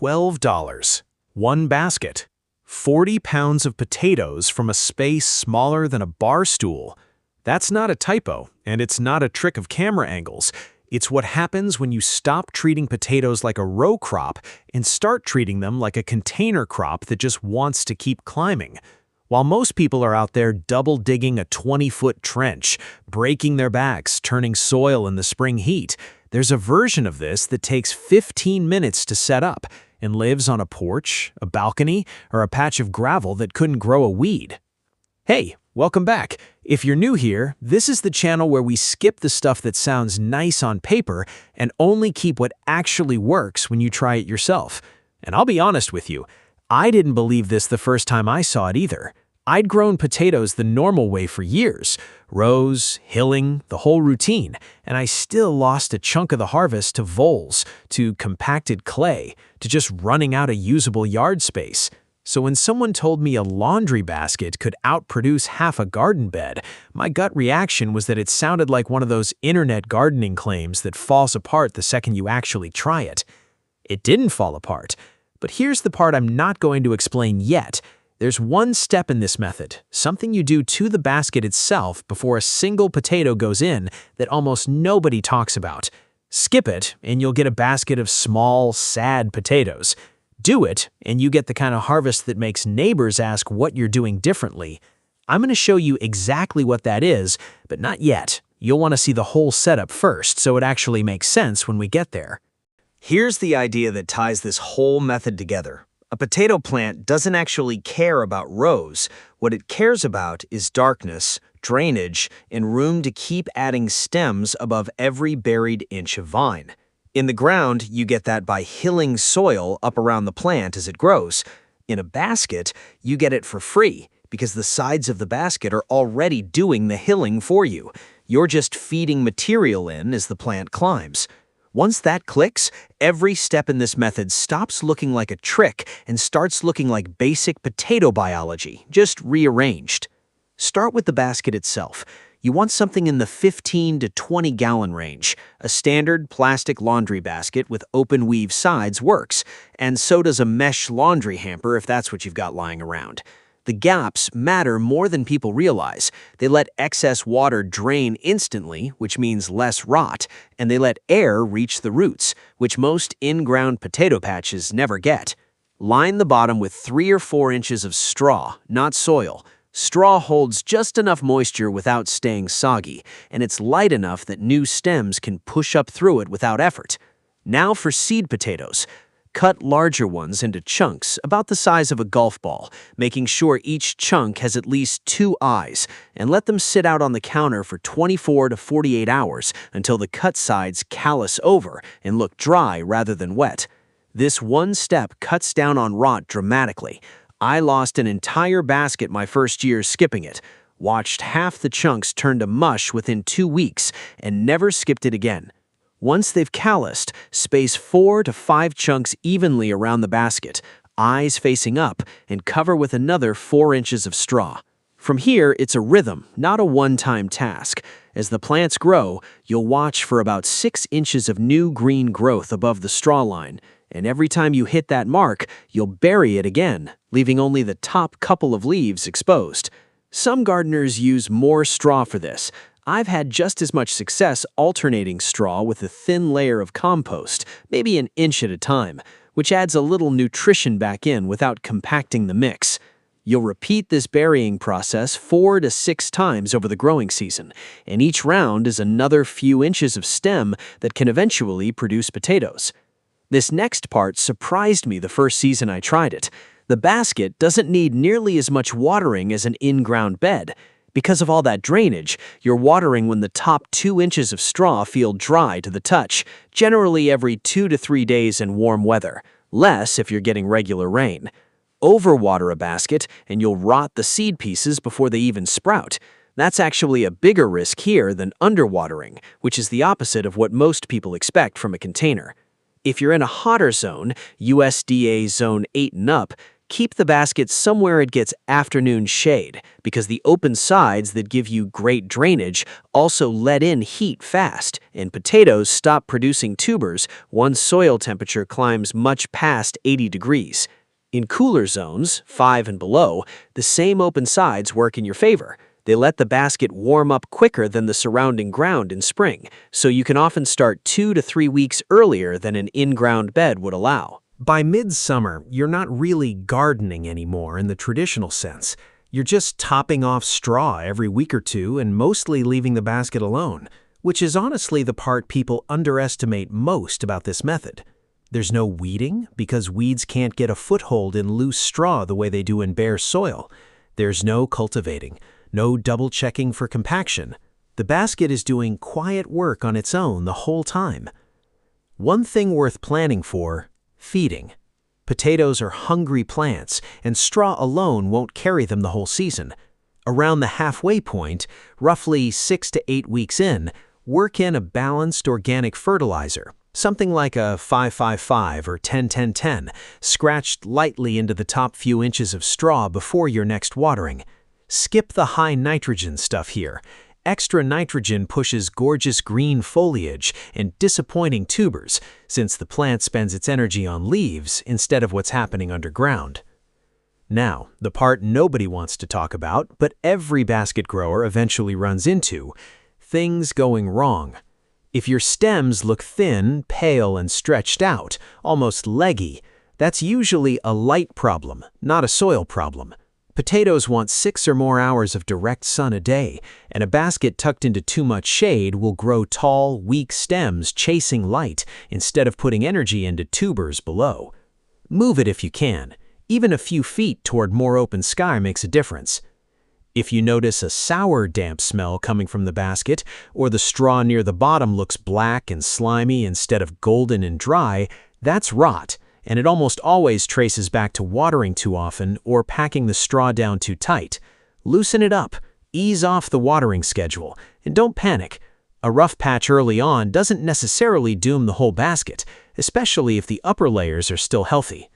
$12. One basket. 40 pounds of potatoes from a space smaller than a bar stool. That's not a typo, and it's not a trick of camera angles. It's what happens when you stop treating potatoes like a row crop and start treating them like a container crop that just wants to keep climbing. While most people are out there double digging a 20-foot trench, breaking their backs, turning soil in the spring heat, there's a version of this that takes 15 minutes to set up and lives on a porch, a balcony, or a patch of gravel that couldn't grow a weed. Hey, welcome back. If you're new here, this is the channel where we skip the stuff that sounds nice on paper and only keep what actually works when you try it yourself. And I'll be honest with you, I didn't believe this the first time I saw it either. I'd grown potatoes the normal way for years, rows, hilling, the whole routine, and I still lost a chunk of the harvest to voles, to compacted clay, to just running out of usable yard space. So when someone told me a laundry basket could outproduce half a garden bed, my gut reaction was that it sounded like one of those internet gardening claims that falls apart the second you actually try it. It didn't fall apart, but here's the part I'm not going to explain yet. There's one step in this method, something you do to the basket itself before a single potato goes in that almost nobody talks about. Skip it, and you'll get a basket of small, sad potatoes. Do it, and you get the kind of harvest that makes neighbors ask what you're doing differently. I'm going to show you exactly what that is, but not yet. You'll want to see the whole setup first, so it actually makes sense when we get there. Here's the idea that ties this whole method together. A potato plant doesn't actually care about rows. What it cares about is darkness, drainage, and room to keep adding stems above every buried inch of vine. In the ground, you get that by hilling soil up around the plant as it grows. In a basket, you get it for free because the sides of the basket are already doing the hilling for you. You're just feeding material in as the plant climbs. Once that clicks, every step in this method stops looking like a trick and starts looking like basic potato biology, just rearranged. Start with the basket itself. You want something in the 15 to 20 gallon range. A standard plastic laundry basket with open weave sides works, and so does a mesh laundry hamper if that's what you've got lying around. The gaps matter more than people realize. They let excess water drain instantly, which means less rot, and they let air reach the roots, which most in-ground potato patches never get. Line the bottom with 3 or 4 inches of straw, not soil. Straw holds just enough moisture without staying soggy, and it's light enough that new stems can push up through it without effort. Now for seed potatoes. Cut larger ones into chunks about the size of a golf ball, making sure each chunk has at least 2 eyes, and let them sit out on the counter for 24 to 48 hours until the cut sides callus over and look dry rather than wet. This one step cuts down on rot dramatically. I lost an entire basket my first year skipping it, watched half the chunks turn to mush within 2 weeks, and never skipped it again. Once they've calloused, space 4 to 5 chunks evenly around the basket, eyes facing up, and cover with another 4 inches of straw. From here, it's a rhythm, not a one-time task. As the plants grow, you'll watch for about 6 inches of new green growth above the straw line, and every time you hit that mark, you'll bury it again, leaving only the top couple of leaves exposed. Some gardeners use more straw for this. I've had just as much success alternating straw with a thin layer of compost, maybe an inch at a time, which adds a little nutrition back in without compacting the mix. You'll repeat this burying process 4 to 6 times over the growing season, and each round is another few inches of stem that can eventually produce potatoes. This next part surprised me the first season I tried it. The basket doesn't need nearly as much watering as an in-ground bed. Because of all that drainage, you're watering when the top 2 inches of straw feel dry to the touch, generally every 2 to 3 days in warm weather, less if you're getting regular rain. Overwater a basket and you'll rot the seed pieces before they even sprout. That's actually a bigger risk here than underwatering, which is the opposite of what most people expect from a container. If you're in a hotter zone, USDA Zone 8 and up, Keep the basket somewhere it gets afternoon shade, because the open sides that give you great drainage also let in heat fast, and potatoes stop producing tubers once soil temperature climbs much past 80 degrees. In cooler zones, 5 and below, the same open sides work in your favor. They let the basket warm up quicker than the surrounding ground in spring, so you can often start 2 to 3 weeks earlier than an in-ground bed would allow. By midsummer, you're not really gardening anymore in the traditional sense. You're just topping off straw every week or two and mostly leaving the basket alone, which is honestly the part people underestimate most about this method. There's no weeding because weeds can't get a foothold in loose straw the way they do in bare soil. There's no cultivating, no double-checking for compaction. The basket is doing quiet work on its own the whole time. One thing worth planning for: feeding. Potatoes are hungry plants, and straw alone won't carry them the whole season. Around the halfway point, roughly 6 to 8 weeks in, work in a balanced organic fertilizer, something like a 5-5-5 or 10-10-10, scratched lightly into the top few inches of straw before your next watering. Skip the high nitrogen stuff here. Extra nitrogen pushes gorgeous green foliage and disappointing tubers, since the plant spends its energy on leaves instead of what's happening underground. Now, the part nobody wants to talk about, but every basket grower eventually runs into: things going wrong. If your stems look thin, pale, and stretched out, almost leggy, that's usually a light problem, not a soil problem. Potatoes want 6 or more hours of direct sun a day, and a basket tucked into too much shade will grow tall, weak stems chasing light instead of putting energy into tubers below. Move it if you can. Even a few feet toward more open sky makes a difference. If you notice a sour, damp smell coming from the basket, or the straw near the bottom looks black and slimy instead of golden and dry, that's rot, and it almost always traces back to watering too often or packing the straw down too tight. Loosen it up, ease off the watering schedule, and don't panic. A rough patch early on doesn't necessarily doom the whole basket, especially if the upper layers are still healthy.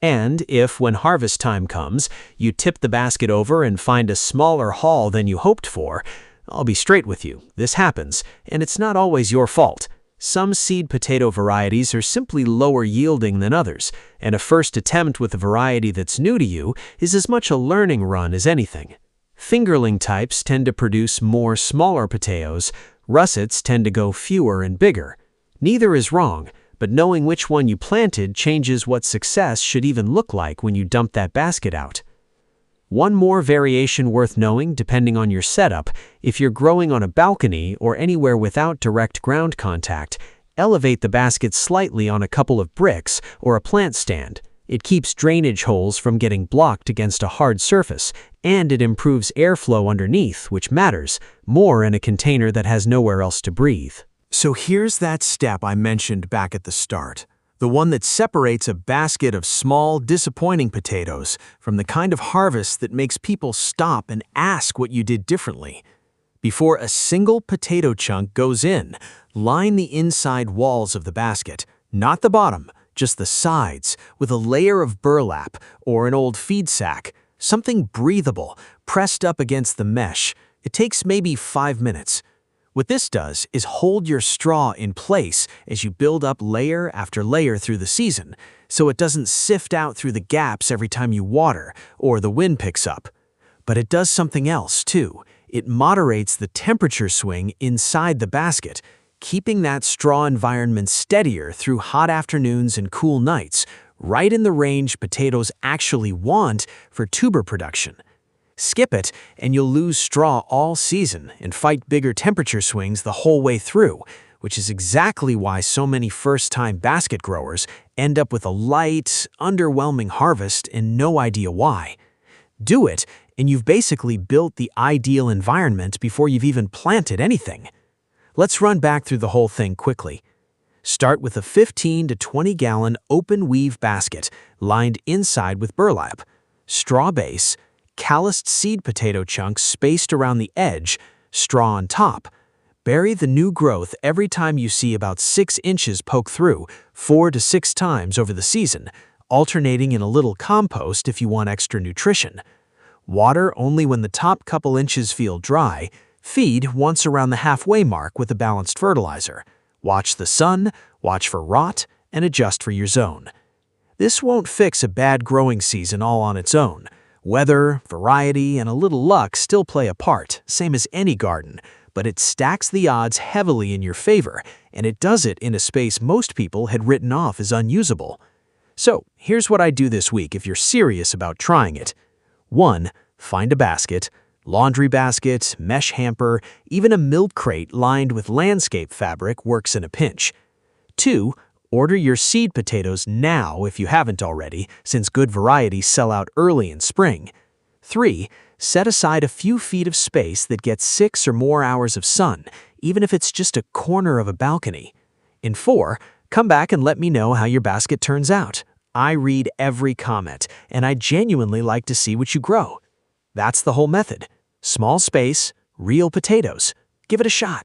And if, when harvest time comes, you tip the basket over and find a smaller haul than you hoped for, I'll be straight with you, this happens, and it's not always your fault. Some seed potato varieties are simply lower yielding than others, and a first attempt with a variety that's new to you is as much a learning run as anything. Fingerling types tend to produce more smaller potatoes, russets tend to go fewer and bigger. Neither is wrong, but knowing which one you planted changes what success should even look like when you dump that basket out. One more variation worth knowing depending on your setup: if you're growing on a balcony or anywhere without direct ground contact, elevate the basket slightly on a couple of bricks or a plant stand. It keeps drainage holes from getting blocked against a hard surface, and it improves airflow underneath, which matters more in a container that has nowhere else to breathe. So here's that step I mentioned back at the start. The one that separates a basket of small, disappointing potatoes from the kind of harvest that makes people stop and ask what you did differently. Before a single potato chunk goes in, line the inside walls of the basket, not the bottom, just the sides, with a layer of burlap or an old feed sack, something breathable, pressed up against the mesh. It takes maybe 5 minutes. What this does is hold your straw in place as you build up layer after layer through the season, so it doesn't sift out through the gaps every time you water or the wind picks up. But it does something else too. It moderates the temperature swing inside the basket, keeping that straw environment steadier through hot afternoons and cool nights, right in the range potatoes actually want for tuber production. Skip it, and you'll lose straw all season and fight bigger temperature swings the whole way through, which is exactly why so many first-time basket growers end up with a light, underwhelming harvest and no idea why. Do it, and you've basically built the ideal environment before you've even planted anything. Let's run back through the whole thing quickly. Start with a 15 to 20-gallon open weave basket lined inside with burlap, straw base, calloused seed potato chunks spaced around the edge, straw on top. Bury the new growth every time you see about 6 inches poke through, 4 to 6 times over the season, alternating in a little compost if you want extra nutrition. Water only when the top couple inches feel dry. Feed once around the halfway mark with a balanced fertilizer. Watch the sun, watch for rot, and adjust for your zone. This won't fix a bad growing season all on its own. Weather, variety, and a little luck still play a part, same as any garden, but it stacks the odds heavily in your favor, and it does it in a space most people had written off as unusable. So, here's what I do this week if you're serious about trying it. 1. Find a basket. Laundry basket, mesh hamper, even a milk crate lined with landscape fabric works in a pinch. 2. Order your seed potatoes now if you haven't already, since good varieties sell out early in spring. 3. Set aside a few feet of space that gets 6 or more hours of sun, even if it's just a corner of a balcony. And 4. Come back and let me know how your basket turns out. I read every comment, and I genuinely like to see what you grow. That's the whole method. Small space, real potatoes. Give it a shot.